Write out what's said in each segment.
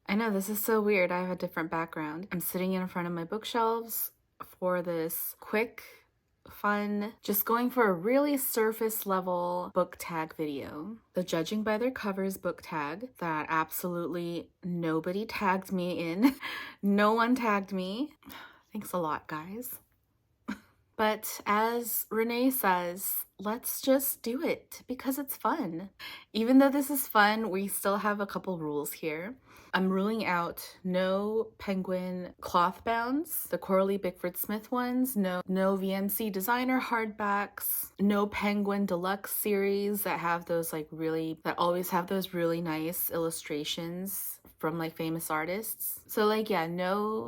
I know this is so weird. I have a different background. I'm sitting in front of my bookshelves for this quick, fun, just going for a really surface level book tag video. The Judging by Their Covers book tag that absolutely nobody tagged me in. No one tagged me. Thanks a lot, guys. But as Renee says, let's just do it because it's fun. Even though this is fun, we still have a couple rules here. I'm ruling out no penguin cloth bounds, the Coralie Bickford Smith ones, no VMC designer hardbacks, no penguin deluxe series that have those that always have those really nice illustrations from like famous artists. So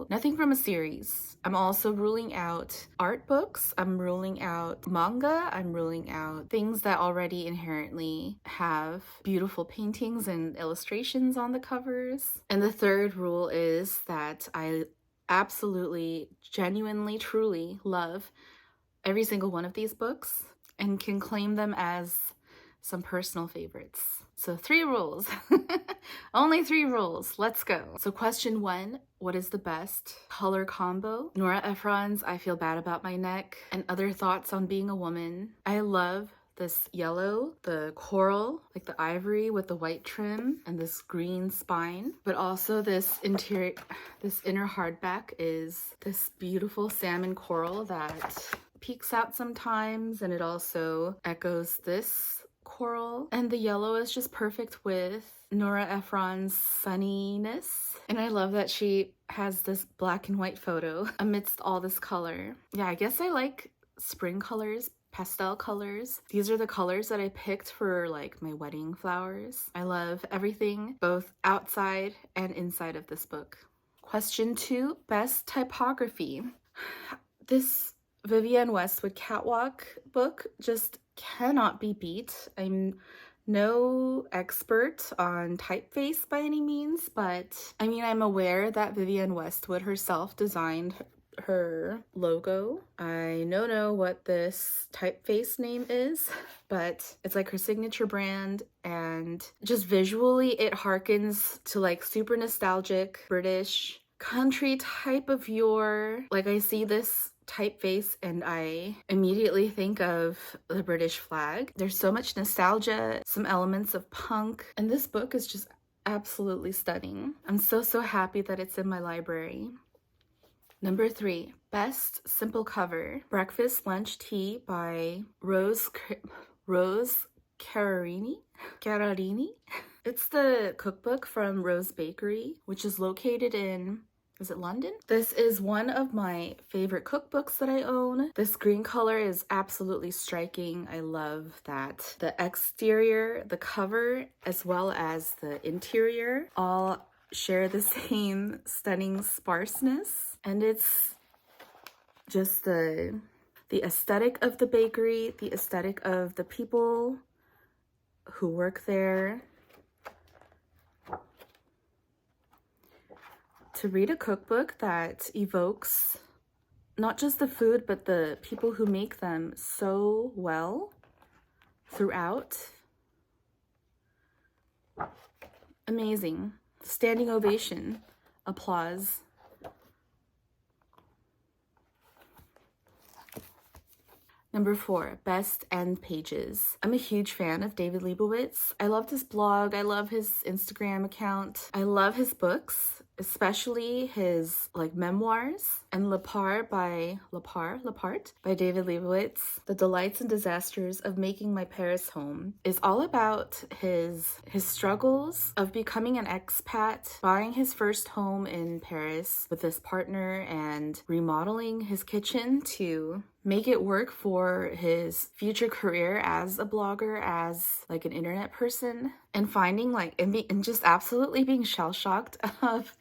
nothing from a series. I'm also ruling out art books. I'm ruling out manga. I'm ruling out things that already inherently have beautiful paintings and illustrations on the covers. And the third rule is that I absolutely, genuinely, truly love every single one of these books and can claim them as some personal favorites. So 3 rules. Only 3 rules. Let's go. So question 1, what is the best color combo? Nora Ephron's I Feel Bad About My Neck and Other Thoughts on Being a Woman. I love this yellow, the coral, like the ivory with the white trim and this green spine, but also this inner hardback is this beautiful salmon coral that peeks out sometimes, and it also echoes this coral, and the yellow is just perfect with Nora Ephron's sunniness. And I love that she has this black and white photo amidst all this color. Yeah, I guess I like spring colors, pastel colors. These are the colors that I picked for like my wedding flowers. I love everything both outside and inside of this book. Question 2, best typography. This Vivienne Westwood Catwalk book just cannot be beat. I'm no expert on typeface by any means, but I mean, I'm aware that Vivienne Westwood herself designed her logo. I don't know what this typeface name is, but it's like her signature brand, and just visually it harkens to like super nostalgic British country type of like I see this typeface and I immediately think of the British flag. There's so much nostalgia, some elements of punk, and this book is just absolutely stunning. I'm so happy that it's in my library. Number 3, best simple cover. Breakfast, Lunch, Tea by Rose Cararini. It's the cookbook from Rose Bakery, which is located in, is it London? This is one of my favorite cookbooks that I own. This green color is absolutely striking. I love that the exterior, the cover, as well as the interior all share the same stunning sparseness. And it's just the aesthetic of the bakery, the aesthetic of the people who work there. To read a cookbook that evokes not just the food, but the people who make them so well throughout. Amazing. Standing ovation. Applause. Number 4, best end pages. I'm a huge fan of David Leibowitz. I love his blog. I love his Instagram account. I love his books, especially his like memoirs, and Lapart by David Leibowitz. The Delights and Disasters of Making My Paris Home is all about his struggles of becoming an expat, buying his first home in Paris with his partner, and remodeling his kitchen to make it work for his future career as a blogger, as like an internet person, and finding and just absolutely being shell-shocked of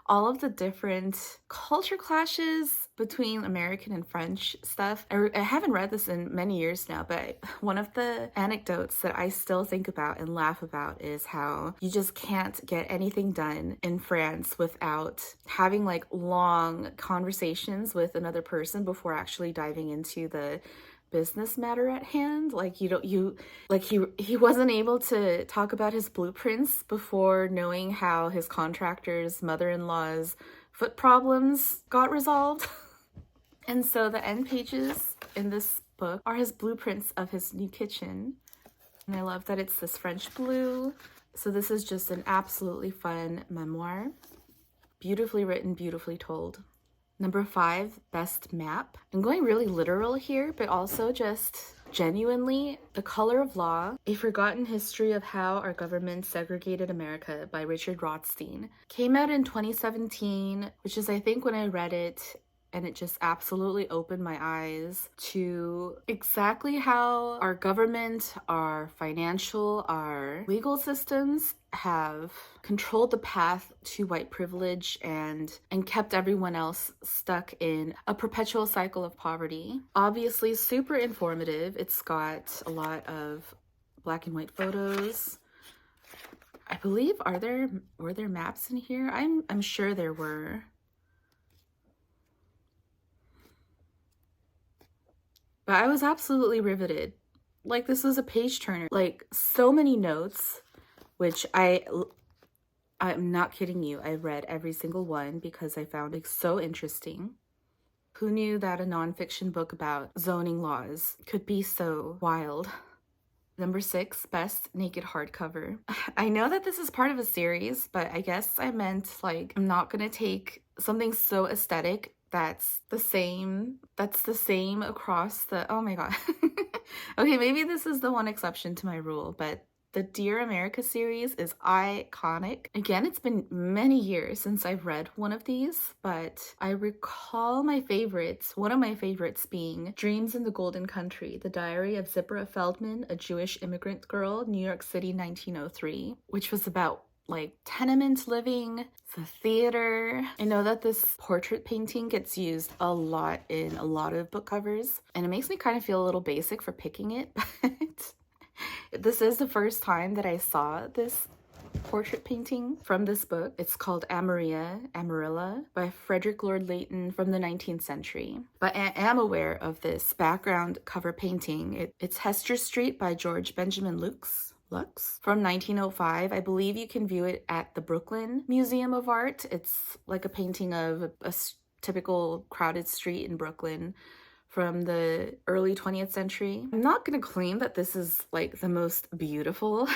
all of the different culture clashes between American and French stuff. I haven't read this in many years now, but one of the anecdotes that I still think about and laugh about is how you just can't get anything done in France without having like long conversations with another person before actually diving into the business matter at hand. Like he wasn't able to talk about his blueprints before knowing how his contractor's mother-in-law's foot problems got resolved. And so the end pages in this book are his blueprints of his new kitchen. And I love that it's this French blue. So this is just an absolutely fun memoir. Beautifully written, beautifully told. Number 5, best map. I'm going really literal here, but also just genuinely The Color of Law, A Forgotten History of How Our Government Segregated America by Richard Rothstein. Came out in 2017, which is I think when I read it, and it just absolutely opened my eyes to exactly how our government, our financial, our legal systems have controlled the path to white privilege and kept everyone else stuck in a perpetual cycle of poverty. Obviously super informative. It's got a lot of black and white photos. I believe were there maps in here? I'm sure there were. But I was absolutely riveted. Like, this was a page turner. Like, so many notes, which I'm not kidding you. I read every single one because I found it so interesting. Who knew that a nonfiction book about zoning laws could be so wild? Number 6, best naked hardcover. I know that this is part of a series, but I guess I meant, like, I'm not gonna take something so aesthetic that's the same across the, oh my god. Okay, maybe this is the one exception to my rule, but the Dear America series is iconic. Again, it's been many years since I've read one of these, but I recall one of my favorites being Dreams in the Golden Country, The Diary of Zipporah Feldman, a Jewish immigrant girl, New York City, 1903, which was about like tenement living, the theater. I know that this portrait painting gets used a lot in a lot of book covers, and it makes me kind of feel a little basic for picking it, but this is the first time that I saw this portrait painting from this book. It's called Amarilla by Frederick Lord Leighton from the 19th century. But I am aware of this background cover painting. It's Hester Street by George Benjamin Lux from 1905. I believe you can view it at the Brooklyn Museum of Art. It's like a painting of a typical crowded street in Brooklyn from the early 20th century. I'm not gonna claim that this is like the most beautiful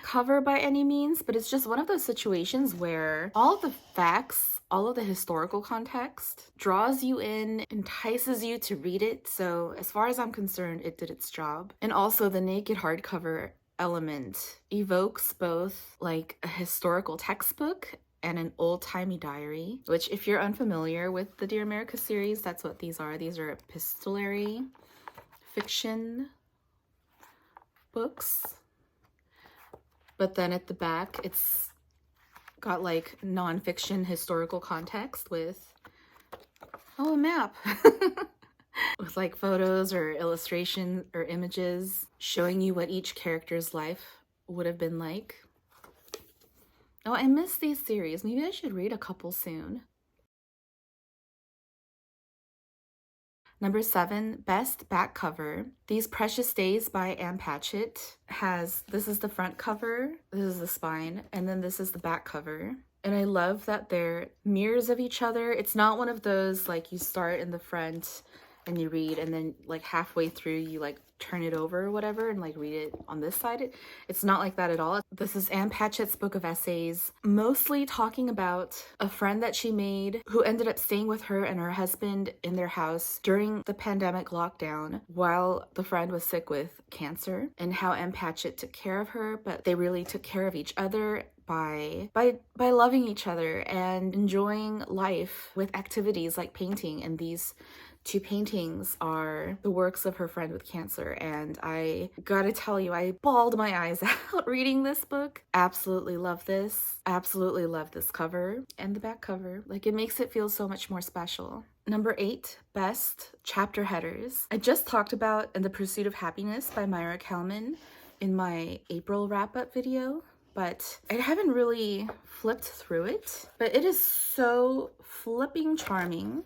cover by any means, but it's just one of those situations where all of the facts, all of the historical context draws you in, entices you to read it. So as far as I'm concerned, it did its job. And also the naked hardcover element evokes both like a historical textbook and an old-timey diary, which if you're unfamiliar with the Dear America series, that's what these are. These are epistolary fiction books. But then at the back, it's got like nonfiction historical context with, oh, a map. With like photos or illustration or images showing you what each character's life would have been like. Oh, I miss these series. Maybe I should read a couple soon. Number 7, best back cover. These Precious Days by Ann Patchett this is the front cover, this is the spine, and then this is the back cover. And I love that they're mirrors of each other. It's not one of those like you start in the front and you read and then like halfway through you like turn it over or whatever and like read it on this side. It's not like that at all. This is Ann Patchett's book of essays, mostly talking about a friend that she made who ended up staying with her and her husband in their house during the pandemic lockdown while the friend was sick with cancer, and how Ann Patchett took care of her, but they really took care of each other by loving each other and enjoying life with activities like painting. And these 2 paintings are the works of her friend with cancer, and I gotta tell you, I bawled my eyes out reading this book. Absolutely love this. Absolutely love this cover and the back cover. Like, it makes it feel so much more special. Number 8, best chapter headers. I just talked about In the Pursuit of Happiness by Myra Kalman in my April wrap-up video, but I haven't really flipped through it. But it is so flipping charming.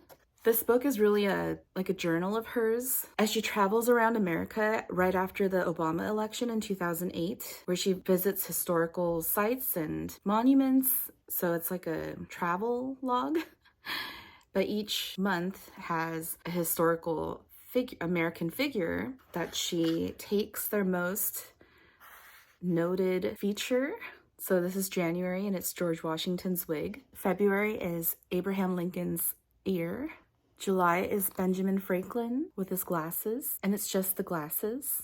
This book is really like a journal of hers as she travels around America right after the Obama election in 2008, where she visits historical sites and monuments. So it's like a travel log. But each month has a historical American figure that she takes their most noted feature. So this is January and it's George Washington's wig. February is Abraham Lincoln's ear. July is Benjamin Franklin with his glasses, and it's just the glasses.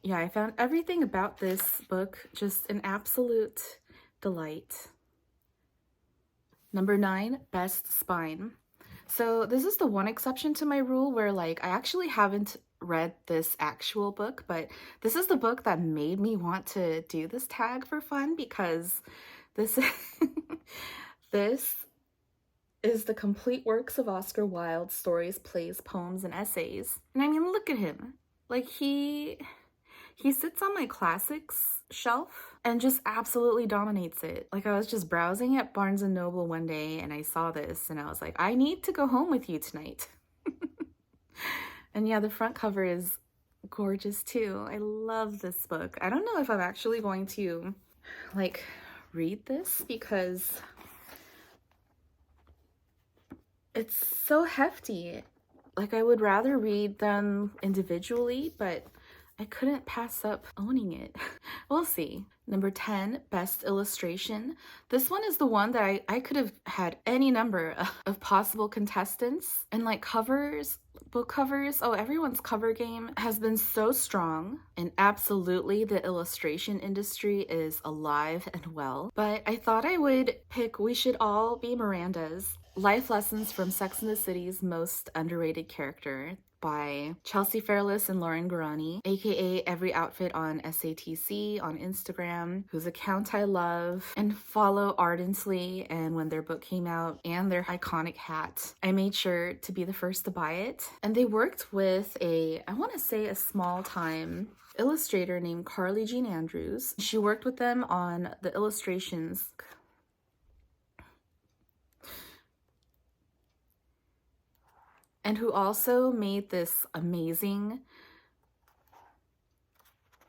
Yeah, I found everything about this book just an absolute delight. Number 9, best spine. So this is the one exception to my rule where like I actually haven't read this actual book, but this is the book that made me want to do this tag for fun because this this is the complete works of Oscar Wilde's stories, plays, poems, and essays. And I mean, look at him. Like he sits on my classics shelf and just absolutely dominates it. Like I was just browsing at Barnes & Noble one day and I saw this and I was like, I need to go home with you tonight. And yeah, the front cover is gorgeous too. I love this book. I don't know if I'm actually going to like read this because it's so hefty. Like I would rather read them individually, but I couldn't pass up owning it. We'll see. Number 10, best illustration. This one is the one that I could have had any number of possible contestants. And like covers, book covers, oh, everyone's cover game has been so strong. And absolutely the illustration industry is alive and well. But I thought I would pick We Should All Be Mirandas, Life Lessons from Sex and the City's Most Underrated Character, by Chelsea Fairless and Lauren Garani, aka Every Outfit on SATC on Instagram, whose account I love and follow ardently. And when their book came out and their iconic hat, I made sure to be the first to buy it. And they worked with I want to say a small time illustrator named Carly Jean Andrews. She worked with them on the illustrations and who also made this amazing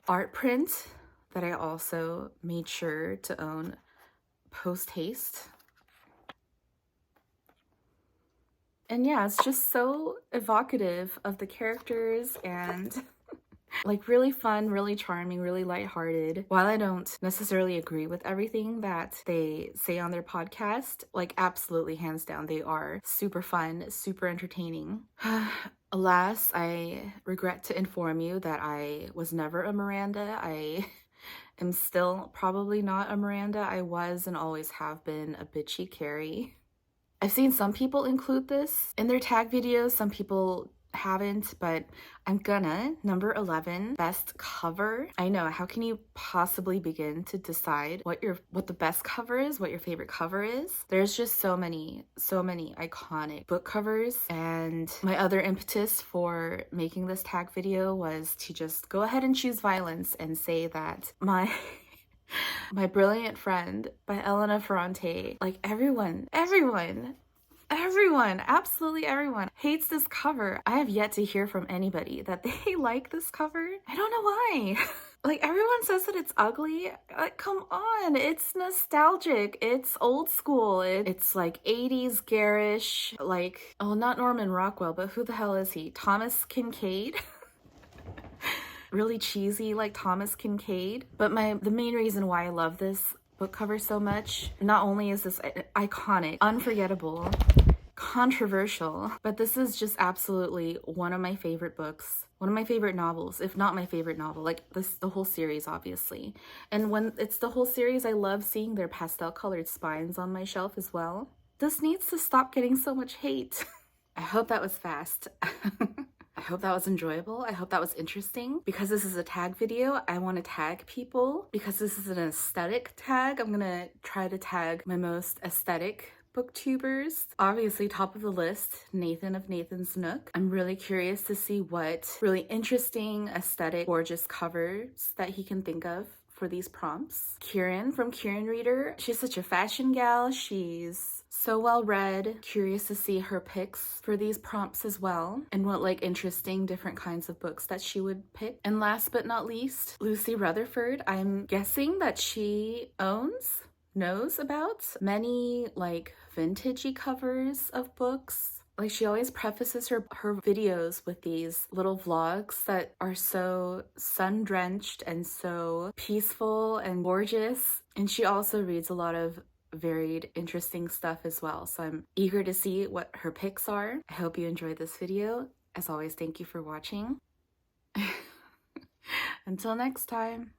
art print that I also made sure to own post haste. And yeah, it's just so evocative of the characters and like really fun, really charming, really lighthearted. While I don't necessarily agree with everything that they say on their podcast, like absolutely hands down, they are super fun, super entertaining. Alas, I regret to inform you that I was never a Miranda. I am still probably not a Miranda. I was and always have been a bitchy Carrie. I've seen some people include this in their tag videos, some people haven't, but I'm gonna. Number 11, best cover. I know, how can you possibly begin to decide what the best cover is, what your favorite cover is? There's just so many iconic book covers, and my other impetus for making this tag video was to just go ahead and choose violence and say that my Brilliant Friend by Elena Ferrante, like everyone, absolutely everyone hates this cover. I have yet to hear from anybody that they like this cover. I don't know why. Like everyone says that it's ugly. Like, come on, it's nostalgic. It's old school. It's like 80s garish. Like, oh, not Norman Rockwell, but who the hell is he? Thomas Kincaid? Really cheesy, like Thomas Kincaid. But the main reason why I love this book cover so much, not only is this iconic, unforgettable, controversial, but this is just absolutely one of my favorite books, one of my favorite novels, if not my favorite novel. Like the whole series, obviously. And when it's the whole series, I love seeing their pastel colored spines on my shelf as well. This needs to stop getting so much hate. I hope that was fast. I hope that was enjoyable. I hope that was interesting. Because this is a tag video, I want to tag people. Because this is an aesthetic tag, I'm gonna try to tag my most aesthetic booktubers. Obviously, top of the list, Nathan of Nathan's Nook. I'm really curious to see what really interesting, aesthetic, gorgeous covers that he can think of for these prompts. Kieran from Kieran Reader. She's such a fashion gal. She's so well read. Curious to see her picks for these prompts as well, and what like interesting different kinds of books that she would pick. And last but not least, Lucy Rutherford. I'm guessing that she knows about many like vintagey covers of books. Like she always prefaces her videos with these little vlogs that are so sun-drenched and so peaceful and gorgeous. And she also reads a lot of varied, interesting stuff as well. So I'm eager to see what her picks are. I hope you enjoyed this video. As always, thank you for watching. Until next time.